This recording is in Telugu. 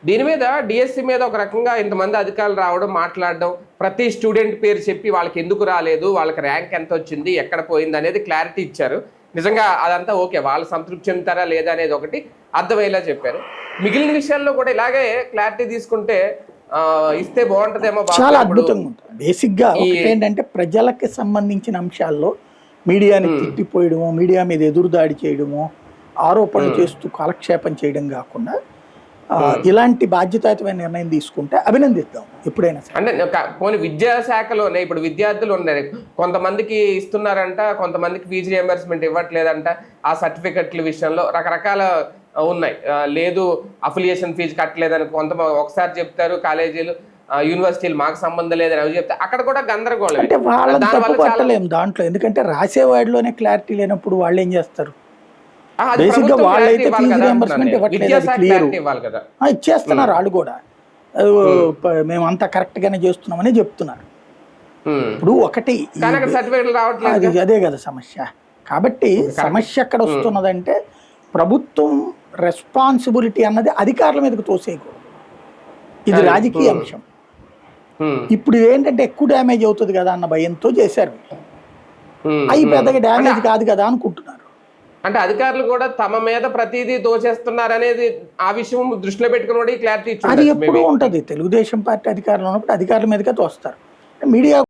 దీని మీద డిఎస్సి మీద ఒక రకంగా ఇంతమంది అధికారులు రావడం, మాట్లాడడం, ప్రతి స్టూడెంట్ పేరు చెప్పి వాళ్ళకి ఎందుకు రాలేదు, వాళ్ళకి ర్యాంక్ ఎంత వచ్చింది, ఎక్కడ పోయింది అనేది క్లారిటీ ఇచ్చారు. నిజంగా అదంతా ఓకే, వాళ్ళు సంతృప్తి చెందుతారా లేదా అనేది ఒకటి అర్థమయ్యేలా చెప్పారు. మిగిలిన విషయాల్లో కూడా ఇలాగే క్లారిటీ తీసుకుంటే ఇస్తే బాగుంటుందేమో. చాలా అద్భుతంగా ఉంటుంది. బేసిక్గా ఏంటంటే ప్రజలకి సంబంధించిన అంశాల్లో మీడియాని తిట్టిపోయడము, మీడియా మీద ఎదురుదాడి చేయడము, ఆరోపణలు చేస్తూ కాలక్షేపం చేయడం కాకుండా ఇలాంటి బాధ్యతాయుతమైన నిర్ణయం తీసుకుంటే అభినందిద్దాం ఎప్పుడైనా సరే. అంటే పోనీ విద్యాశాఖలోనే ఇప్పుడు విద్యార్థులు ఉన్నారు, కొంతమందికి ఇస్తున్నారంట, కొంతమందికి ఫీజు రియంబర్స్మెంట్ ఇవ్వట్లేదంట. ఆ సర్టిఫికెట్ల విషయంలో రకరకాల ఉన్నాయి. లేదు అఫిలియేషన్ ఫీజు కట్టలేదని ఒకసారి చెప్తారు కాలేజీలు, యూనివర్సిటీలు మాకు సంబంధం లేదని అవి చెప్తే అక్కడ కూడా గందరగోళం. అంటే వాళ్ళని తప్పు పట్టలేము దాంట్లో, ఎందుకంటే రాసేవాడిలోనే క్లారిటీ లేనప్పుడు వాళ్ళు ఏం చేస్తారు? బేసిక్గా వాళ్ళైతే ఫీజు రియంబర్స్మెంట్ ఇచ్చేస్తున్నారు, వాళ్ళు కూడా మేము అంతా కరెక్ట్ గానే చేస్తున్నామని చెప్తున్నారు. ఇప్పుడు ఒకటి అదే కదా సమస్య. కాబట్టి సమస్య ఎక్కడ వస్తున్నదంటే ప్రభుత్వం రెస్పాన్సిబిలిటీ అన్నది అధికారుల మీదకి తోసేయకూడదు. ఇది రాజకీయ అంశం. ఇప్పుడు ఏంటంటే ఎక్కువ డ్యామేజ్ అవుతుంది కదా అన్న భయంతో చేశారు. అవి పెద్దగా డ్యామేజ్ కాదు కదా అనుకుంటున్నారు. అంటే అధికారులు కూడా తమ మీద ప్రతిదీ దోచేస్తున్నారు అనేది ఆ విషయం దృష్టిలో పెట్టుకుని క్లారిటీ ఇచ్చారు. అది ఎప్పుడు ఉంటది. తెలుగుదేశం పార్టీ అధికారంలో ఉన్నప్పుడు అధికారుల మీదకే తోస్తారు. మీడియా